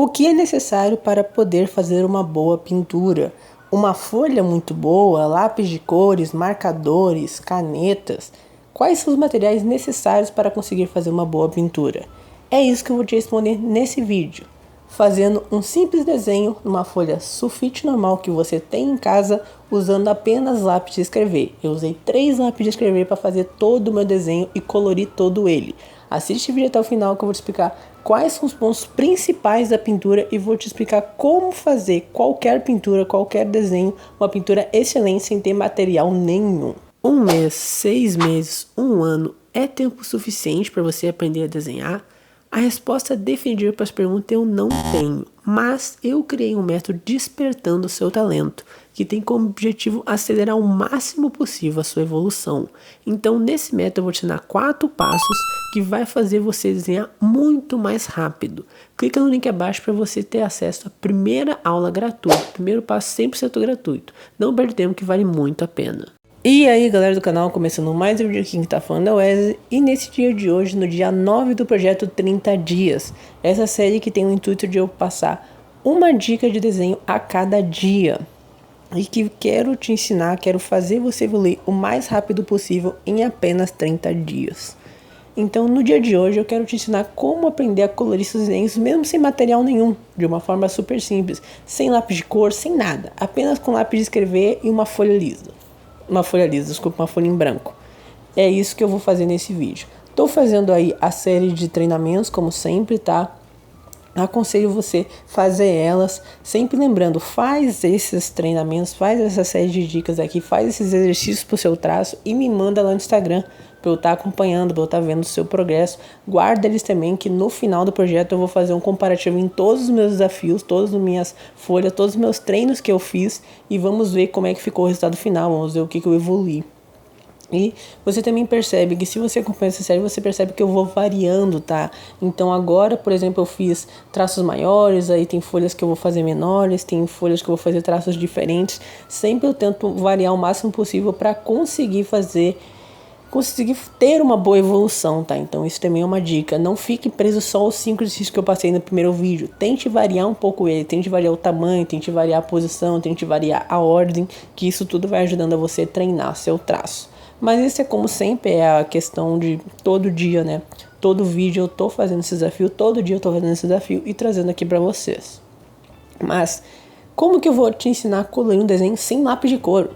O que é necessário para poder fazer uma boa pintura? Uma folha muito boa, lápis de cores, marcadores, canetas. Quais são os materiais necessários para conseguir fazer uma boa pintura? É isso que eu vou te responder nesse vídeo. Fazendo um simples desenho numa folha sulfite normal que você tem em casa, usando apenas lápis de escrever. Eu usei 3 lápis de escrever para fazer todo o meu desenho e colorir todo ele. Assiste o vídeo até o final que eu vou te explicar quais são os pontos principais da pintura e vou te explicar como fazer qualquer pintura, qualquer desenho, uma pintura excelente sem ter material nenhum. 1 mês, 6 meses, 1 ano é tempo suficiente para você aprender a desenhar? A resposta definitiva para as perguntas eu não tenho, mas eu criei um método despertando o seu talento, que tem como objetivo acelerar o máximo possível a sua evolução. Então nesse método eu vou te ensinar 4 passos que vai fazer você desenhar muito mais rápido. Clica no link abaixo para você ter acesso à primeira aula gratuita, primeiro passo 100% gratuito. Não perde tempo que vale muito a pena. E aí galera do canal, começando mais um vídeo aqui que tá falando é o Wesley. E nesse dia de hoje, no dia 9 do projeto 30 dias, essa série que tem o intuito de eu passar uma dica de desenho a cada dia. E que quero te ensinar, quero fazer você evoluir o mais rápido possível em apenas 30 dias. Então no dia de hoje eu quero te ensinar como aprender a colorir seus desenhos mesmo sem material nenhum, de uma forma super simples, sem lápis de cor, sem nada, apenas com lápis de escrever e uma folha lisa. Uma folha em branco. É isso que eu vou fazer nesse vídeo. Tô fazendo aí a série de treinamentos, como sempre, tá? Aconselho você fazer elas, sempre lembrando, faz esses treinamentos, faz essa série de dicas aqui, faz esses exercícios pro seu traço e me manda lá no Instagram para eu estar acompanhando, para eu estar vendo o seu progresso. Guarda eles também, que no final do projeto eu vou fazer um comparativo em todos os meus desafios, todas as minhas folhas, todos os meus treinos que eu fiz e vamos ver como é que ficou o resultado final, vamos ver o que eu evoluí. E você também percebe que se você acompanha essa série, você percebe que eu vou variando, tá? Então agora, por exemplo, eu fiz traços maiores, aí tem folhas que eu vou fazer menores, tem folhas que eu vou fazer traços diferentes. Sempre eu tento variar o máximo possível para conseguir ter uma boa evolução, tá? Então isso também é uma dica. Não fique preso só aos 5 exercícios que eu passei no primeiro vídeo. Tente variar um pouco ele, tente variar o tamanho, tente variar a posição, tente variar a ordem, que isso tudo vai ajudando a você treinar seu traço. Mas isso é como sempre, é a questão de todo dia, né? Todo vídeo eu tô fazendo esse desafio, todo dia eu tô fazendo esse desafio e trazendo aqui pra vocês. Mas, como que eu vou te ensinar a colorir um desenho sem lápis de cor?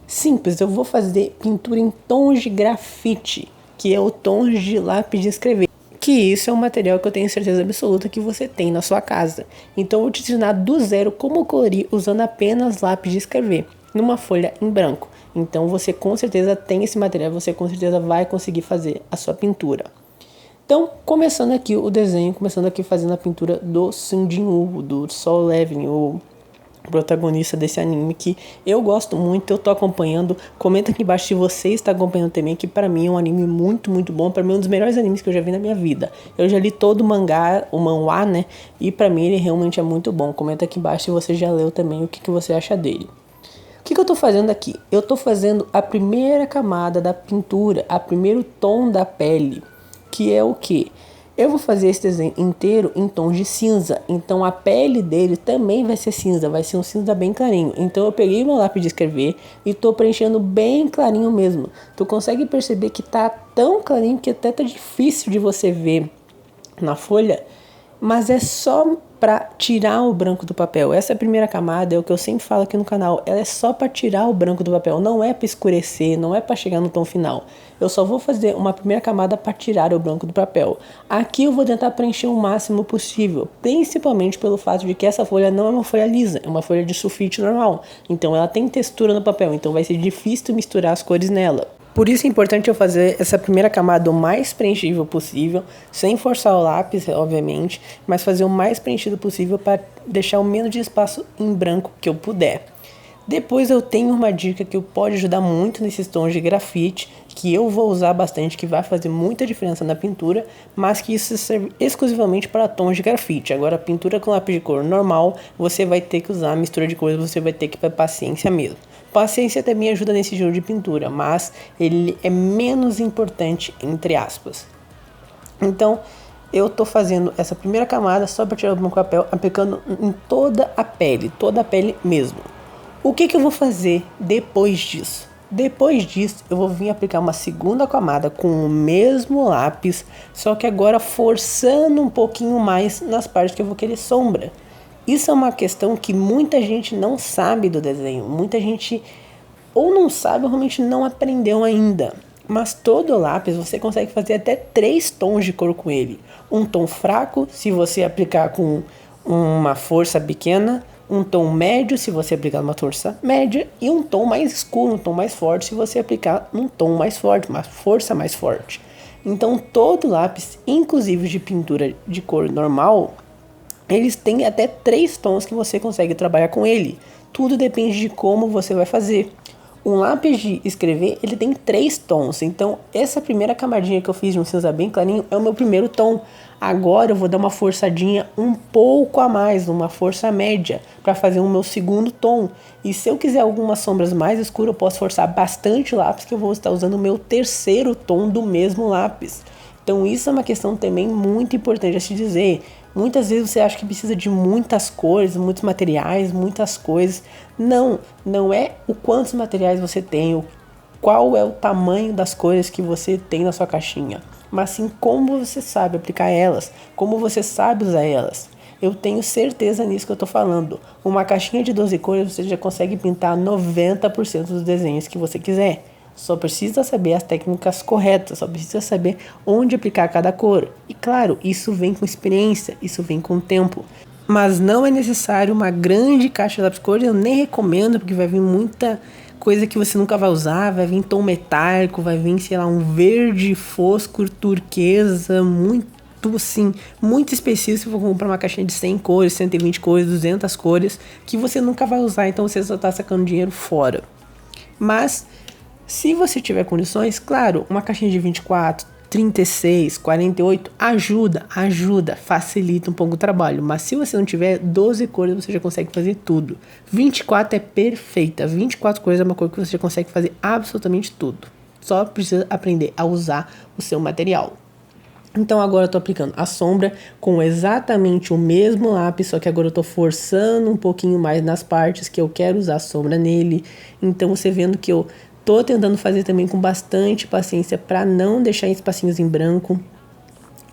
Simples, eu vou fazer pintura em tons de grafite, que é o tons de lápis de escrever. Que isso é um material que eu tenho certeza absoluta que você tem na sua casa. Então eu vou te ensinar do zero como colorir usando apenas lápis de escrever, numa folha em branco. Então você com certeza tem esse material, você com certeza vai conseguir fazer a sua pintura. Então, começando aqui o desenho, começando aqui fazendo a pintura do Sung Jin-woo, do Sol Levin, o protagonista desse anime que eu gosto muito, eu tô acompanhando. Comenta aqui embaixo se você está acompanhando também, que pra mim é um anime muito, muito bom. Pra mim é um dos melhores animes que eu já vi na minha vida. Eu já li todo o mangá, o manhwa, né? E pra mim ele realmente é muito bom. Comenta aqui embaixo se você já leu também, o que você acha dele. O que eu tô fazendo aqui? Eu tô fazendo a primeira camada da pintura, a primeiro tom da pele, que é o que? Eu vou fazer esse desenho inteiro em tons de cinza, então a pele dele também vai ser cinza, vai ser um cinza bem clarinho. Então eu peguei meu lápis de escrever e tô preenchendo bem clarinho mesmo. Tu consegue perceber que tá tão clarinho que até tá difícil de você ver na folha, mas é só para tirar o branco do papel. Essa primeira camada é o que eu sempre falo aqui no canal, ela é só para tirar o branco do papel, não é para escurecer, não é para chegar no tom final. Eu só vou fazer uma primeira camada para tirar o branco do papel. Aqui eu vou tentar preencher o máximo possível, principalmente pelo fato de que essa folha não é uma folha lisa, é uma folha de sulfite normal. Então ela tem textura no papel, então vai ser difícil misturar as cores nela. Por isso é importante eu fazer essa primeira camada o mais preenchível possível, sem forçar o lápis, obviamente, mas fazer o mais preenchido possível para deixar o menos de espaço em branco que eu puder. Depois eu tenho uma dica que pode ajudar muito nesses tons de grafite, que eu vou usar bastante, que vai fazer muita diferença na pintura, mas que isso serve exclusivamente para tons de grafite. Agora, a pintura com lápis de cor normal, você vai ter que usar a mistura de cores, você vai ter que ter paciência mesmo. Paciência também ajuda nesse jogo de pintura, mas ele é menos importante, entre aspas. Então, eu tô fazendo essa primeira camada só para tirar o branco do papel, aplicando em toda a pele mesmo. O que eu vou fazer depois disso? Depois disso, eu vou vir aplicar uma segunda camada com o mesmo lápis, só que agora forçando um pouquinho mais nas partes que eu vou querer sombra. Isso é uma questão que muita gente não sabe do desenho, muita gente ou não sabe ou realmente não aprendeu ainda. Mas todo lápis você consegue fazer até 3 tons de cor com ele. Um tom fraco, se você aplicar com uma força pequena, um tom médio, se você aplicar uma força média, e um tom mais escuro, um tom mais forte, se você aplicar um tom mais forte, uma força mais forte. Então todo lápis, inclusive de pintura de cor normal, eles têm até 3 tons que você consegue trabalhar com ele. Tudo depende de como você vai fazer. Um lápis de escrever, ele tem 3 tons. Então, essa primeira camadinha que eu fiz de um cinza bem clarinho é o meu primeiro tom. Agora eu vou dar uma forçadinha um pouco a mais, uma força média, para fazer o meu segundo tom. E se eu quiser algumas sombras mais escuras, eu posso forçar bastante o lápis, que eu vou estar usando o meu terceiro tom do mesmo lápis. Então isso é uma questão também muito importante a se dizer. Muitas vezes você acha que precisa de muitas cores, muitos materiais, muitas coisas. Não é o quantos materiais você tem, qual é o tamanho das cores que você tem na sua caixinha, mas sim como você sabe aplicar elas, como você sabe usar elas. Eu tenho certeza nisso que eu tô falando. Uma caixinha de 12 cores você já consegue pintar 90% dos desenhos que você quiser. Só precisa saber as técnicas corretas, só precisa saber onde aplicar cada cor. E claro, isso vem com experiência, isso vem com tempo. Mas não é necessário uma grande caixa de lápis cores, eu nem recomendo, porque vai vir muita coisa que você nunca vai usar, vai vir tom metálico, vai vir, sei lá, um verde fosco, turquesa, muito assim, muito específico. Se for comprar uma caixinha de 100 cores, 120 cores, 200 cores, que você nunca vai usar, então você só está sacando dinheiro fora. Mas se você tiver condições, claro, uma caixinha de 24, 36, 48 ajuda, facilita um pouco o trabalho. Mas se você não tiver 12 cores, você já consegue fazer tudo. 24 é perfeita, 24 cores é uma cor que você já consegue fazer absolutamente tudo. Só precisa aprender a usar o seu material. Então agora eu tô aplicando a sombra com exatamente o mesmo lápis, só que agora eu tô forçando um pouquinho mais nas partes que eu quero usar a sombra nele. Então você vendo que eu tô tentando fazer também com bastante paciência para não deixar espacinhos em branco.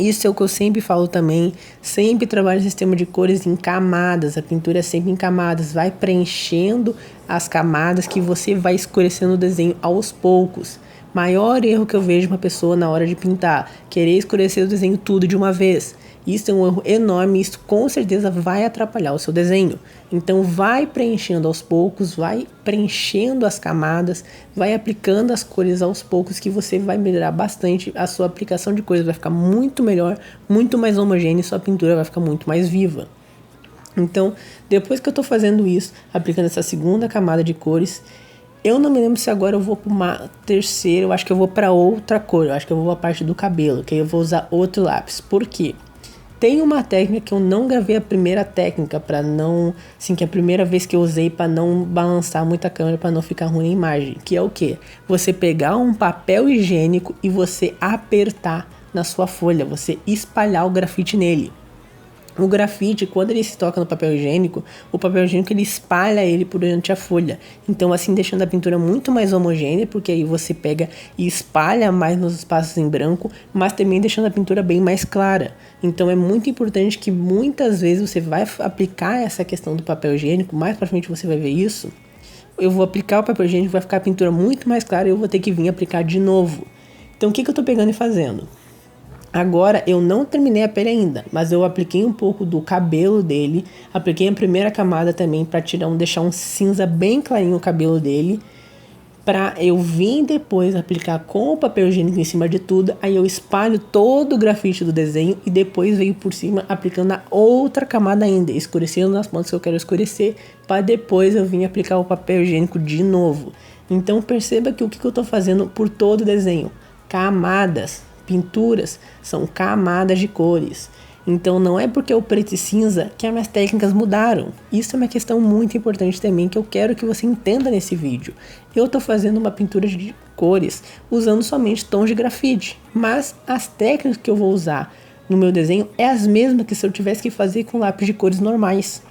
Isso é o que eu sempre falo também, sempre trabalho no sistema de cores em camadas, a pintura é sempre em camadas, vai preenchendo as camadas que você vai escurecendo o desenho aos poucos. Maior erro que eu vejo uma pessoa na hora de pintar, querer escurecer o desenho tudo de uma vez. Isso é um erro enorme, isso com certeza vai atrapalhar o seu desenho. Então vai preenchendo aos poucos, vai preenchendo as camadas, vai aplicando as cores aos poucos, que você vai melhorar bastante. A sua aplicação de cores vai ficar muito melhor, muito mais homogênea, e sua pintura vai ficar muito mais viva. Então, depois que eu tô fazendo isso, aplicando essa segunda camada de cores, eu não me lembro se agora eu vou para uma terceira, eu acho que eu vou para outra cor, eu acho que eu vou para a parte do cabelo, que aí eu vou usar outro lápis. Por quê? Tem uma técnica que eu não gravei a primeira técnica, para não, assim, que é a primeira vez que eu usei para não balançar muito a câmera, para não ficar ruim a imagem, que é o quê? Você pegar um papel higiênico e você apertar na sua folha, você espalhar o grafite nele. O grafite, quando ele se toca no papel higiênico, o papel higiênico ele espalha ele por durante a folha. Então assim deixando a pintura muito mais homogênea, porque aí você pega e espalha mais nos espaços em branco, mas também deixando a pintura bem mais clara. Então é muito importante que muitas vezes você vai aplicar essa questão do papel higiênico, mais pra frente você vai ver isso. Eu vou aplicar o papel higiênico, vai ficar a pintura muito mais clara e eu vou ter que vir aplicar de novo. Então o que eu tô pegando e fazendo? Agora eu não terminei a pele ainda, mas eu apliquei um pouco do cabelo dele, apliquei a primeira camada também para deixar um cinza bem clarinho o cabelo dele, para eu vir depois aplicar com o papel higiênico em cima de tudo. Aí eu espalho todo o grafite do desenho e depois venho por cima aplicando a outra camada ainda, escurecendo nas pontas que eu quero escurecer, para depois eu vir aplicar o papel higiênico de novo. Então perceba que o que eu estou fazendo por todo o desenho, camadas. Pinturas são camadas de cores. Então não é porque é o preto e cinza que as minhas técnicas mudaram. Isso é uma questão muito importante também, que eu quero que você entenda nesse vídeo. Eu estou fazendo uma pintura de cores usando somente tons de grafite, mas as técnicas que eu vou usar no meu desenho é as mesmas que se eu tivesse que fazer com lápis de cores normais.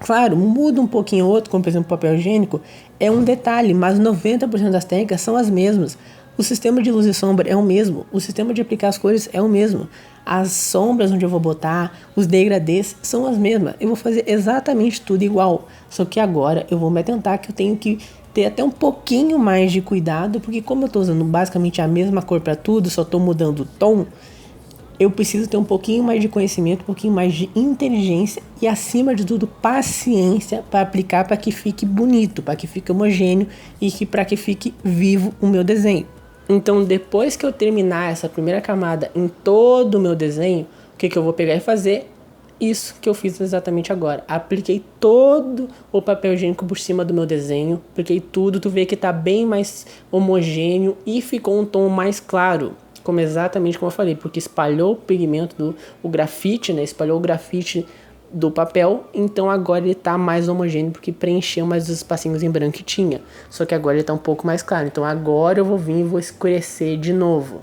Claro, muda um pouquinho ou outro, como por exemplo papel higiênico, é um detalhe, mas 90% das técnicas são as mesmas. O sistema de luz e sombra é o mesmo, o sistema de aplicar as cores é o mesmo. As sombras onde eu vou botar, os degradês são as mesmas. Eu vou fazer exatamente tudo igual, só que agora eu vou me atentar que eu tenho que ter até um pouquinho mais de cuidado, porque como eu estou usando basicamente a mesma cor para tudo, só estou mudando o tom, eu preciso ter um pouquinho mais de conhecimento, um pouquinho mais de inteligência e, acima de tudo, paciência para aplicar para que fique bonito, para que fique homogêneo e para que fique vivo o meu desenho. Então, depois que eu terminar essa primeira camada em todo o meu desenho, o que eu vou pegar e fazer? Isso que eu fiz exatamente agora. Apliquei todo o papel higiênico por cima do meu desenho, apliquei tudo, tu vê que tá bem mais homogêneo e ficou um tom mais claro. Exatamente como eu falei, porque espalhou o pigmento o grafite, né? Espalhou o grafite do papel, então agora ele tá mais homogêneo, porque preencheu mais os espacinhos em branco que tinha. Só que agora ele tá um pouco mais claro, então agora eu vou vir e vou escurecer de novo.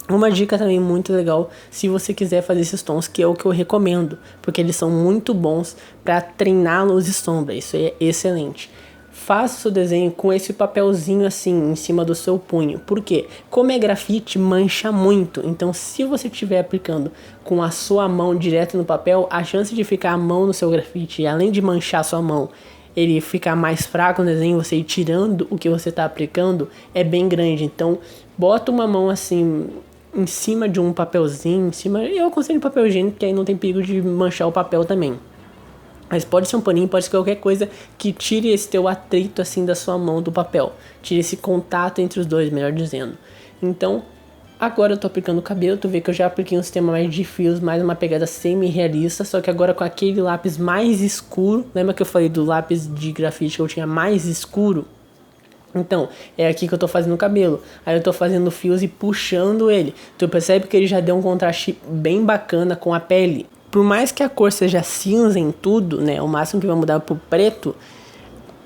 Uma dica também muito legal, se você quiser fazer esses tons, que é o que eu recomendo, porque eles são muito bons para treinar luz e sombra, isso é excelente. Faça o seu desenho com esse papelzinho assim, em cima do seu punho. Por quê? Como é grafite, mancha muito. Então, se você estiver aplicando com a sua mão direto no papel, a chance de ficar a mão no seu grafite, além de manchar sua mão, ele ficar mais fraco no desenho, você ir tirando o que você está aplicando, é bem grande. Então, bota uma mão assim em cima de um papelzinho, eu aconselho papel higiênico, porque aí não tem perigo de manchar o papel também. Mas pode ser um paninho, pode ser qualquer coisa que tire esse teu atrito assim da sua mão do papel. Tire esse contato entre os dois, melhor dizendo. Então, agora eu tô aplicando o cabelo. Tu vê que eu já apliquei um sistema mais de fios, mais uma pegada semi-realista. Só que agora com aquele lápis mais escuro. Lembra que eu falei do lápis de grafite que eu tinha mais escuro? Então, é aqui que eu tô fazendo o cabelo. Aí eu tô fazendo fios e puxando ele. Tu percebe que ele já deu um contraste bem bacana com a pele. Por mais que a cor seja cinza em tudo, né, o máximo que vai mudar pro preto,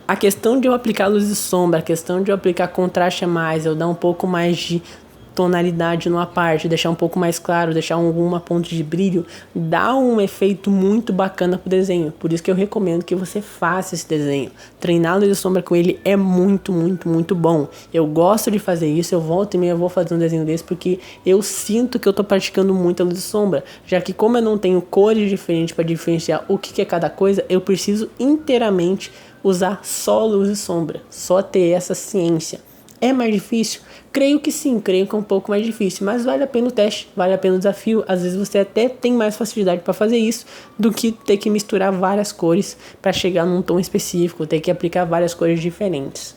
a questão de eu aplicar luz e sombra, a questão de eu aplicar contraste a mais, eu dar um pouco mais de tonalidade numa parte, deixar um pouco mais claro, deixar alguma ponte de brilho, dá um efeito muito bacana pro desenho. Por isso que eu recomendo que você faça esse desenho. Treinar luz e sombra com ele é muito, muito, muito bom. Eu gosto de fazer isso, eu volto e meia vou fazer um desenho desse porque eu sinto que eu tô praticando muito a luz e sombra, já que como eu não tenho cores diferentes para diferenciar o que é cada coisa, eu preciso inteiramente usar só luz e sombra, só ter essa ciência. É mais difícil? Creio que sim, creio que é um pouco mais difícil, mas vale a pena o teste, vale a pena o desafio. Às vezes você até tem mais facilidade para fazer isso do que ter que misturar várias cores para chegar num tom específico, ter que aplicar várias cores diferentes.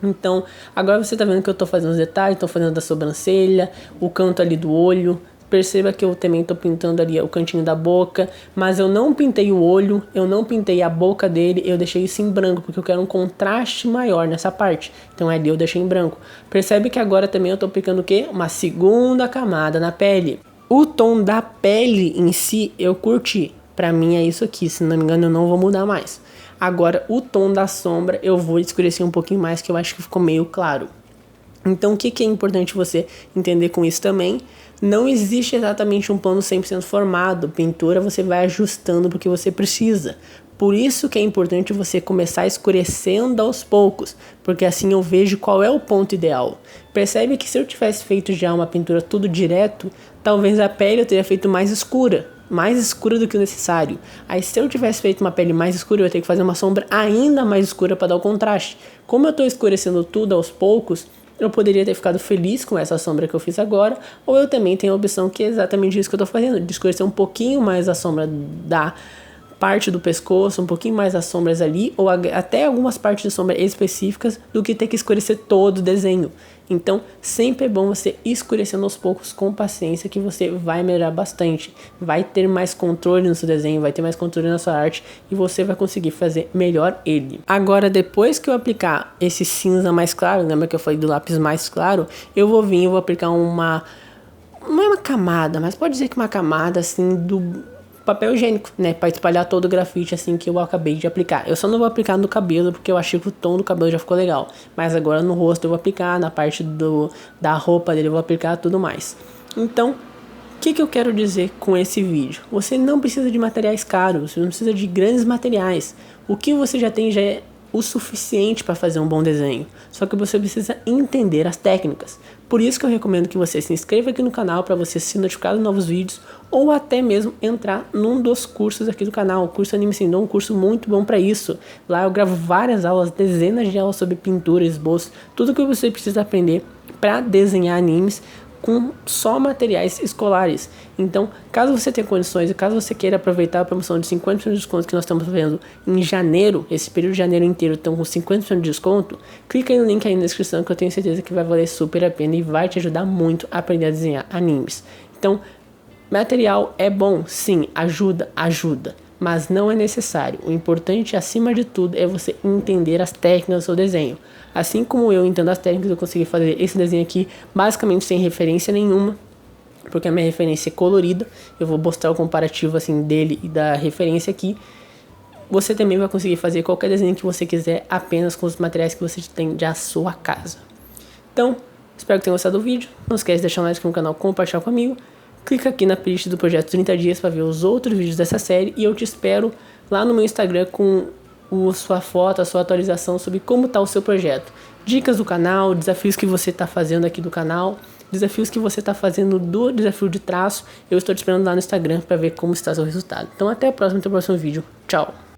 Então, agora você tá vendo que eu tô fazendo os detalhes, tô fazendo da sobrancelha, o canto ali do olho. Perceba que eu também tô pintando ali o cantinho da boca, mas eu não pintei o olho, eu não pintei a boca dele, eu deixei isso em branco, porque eu quero um contraste maior nessa parte. Então ali eu deixei em branco. Percebe que agora também eu tô aplicando o quê? Uma segunda camada na pele. O tom da pele em si eu curti. Pra mim é isso aqui, se não me engano eu não vou mudar mais. Agora o tom da sombra eu vou escurecer um pouquinho mais, que eu acho que ficou meio claro. Então o que é importante você entender com isso também? Não existe exatamente um plano 100% formado. Pintura você vai ajustando porque você precisa. Por isso que é importante você começar escurecendo aos poucos, porque assim eu vejo qual é o ponto ideal. Percebe que se eu tivesse feito já uma pintura tudo direto, talvez a pele eu teria feito mais escura do que o necessário. Aí se eu tivesse feito uma pele mais escura, eu ia ter que fazer uma sombra ainda mais escura para dar o contraste. Como eu estou escurecendo tudo aos poucos, eu poderia ter ficado feliz com essa sombra que eu fiz agora, ou eu também tenho a opção que é exatamente isso que eu estou fazendo, de escurecer um pouquinho mais a sombra da parte do pescoço, um pouquinho mais as sombras ali, ou até algumas partes de sombra específicas, do que ter que escurecer todo o desenho. Então, sempre é bom você escurecendo aos poucos com paciência, que você vai melhorar bastante. Vai ter mais controle no seu desenho, vai ter mais controle na sua arte e você vai conseguir fazer melhor ele. Agora, depois que eu aplicar esse cinza mais claro, lembra que eu falei do lápis mais claro? Eu vou vir e vou aplicar uma... Não é uma camada, mas pode dizer que uma camada assim do papel higiênico, né, para espalhar todo o grafite assim que eu acabei de aplicar. Eu só não vou aplicar no cabelo porque eu achei que o tom do cabelo já ficou legal, mas agora no rosto eu vou aplicar, na parte da roupa dele eu vou aplicar tudo mais. Então, que eu quero dizer com esse vídeo? Você não precisa de materiais caros, você não precisa de grandes materiais. O que você já tem já é o suficiente para fazer um bom desenho. Só que você precisa entender as técnicas. Por isso que eu recomendo que você se inscreva aqui no canal para você ser notificado de novos vídeos, ou até mesmo entrar num dos cursos aqui do canal. O curso Anime Sendou é um curso muito bom para isso. Lá eu gravo várias aulas, dezenas de aulas sobre pintura, esboço, tudo que você precisa aprender para desenhar animes com só materiais escolares. Então, caso você tenha condições e caso você queira aproveitar a promoção de 50% de desconto que nós estamos fazendo em janeiro, esse período de janeiro inteiro estão com 50% de desconto, clica aí no link aí na descrição que eu tenho certeza que vai valer super a pena e vai te ajudar muito a aprender a desenhar animes. Então, material é bom, sim, ajuda, mas não é necessário. O importante, acima de tudo, é você entender as técnicas do seu desenho. Assim como eu entendo as técnicas, eu consegui fazer esse desenho aqui basicamente sem referência nenhuma, porque a minha referência é colorida. Eu vou mostrar o comparativo assim dele e da referência aqui. Você também vai conseguir fazer qualquer desenho que você quiser, apenas com os materiais que você tem da sua casa. Então, espero que tenham gostado do vídeo. Não esquece de deixar um like aqui no canal, compartilhar comigo. Clica aqui na playlist do projeto 30 dias para ver os outros vídeos dessa série. E eu te espero lá no meu Instagram com sua foto, a sua atualização sobre como está o seu projeto. Dicas do canal, desafios que você está fazendo aqui do canal, desafios que você está fazendo do desafio de traço. Eu estou te esperando lá no Instagram para ver como está o seu resultado. Então até a próxima, até o próximo vídeo. Tchau!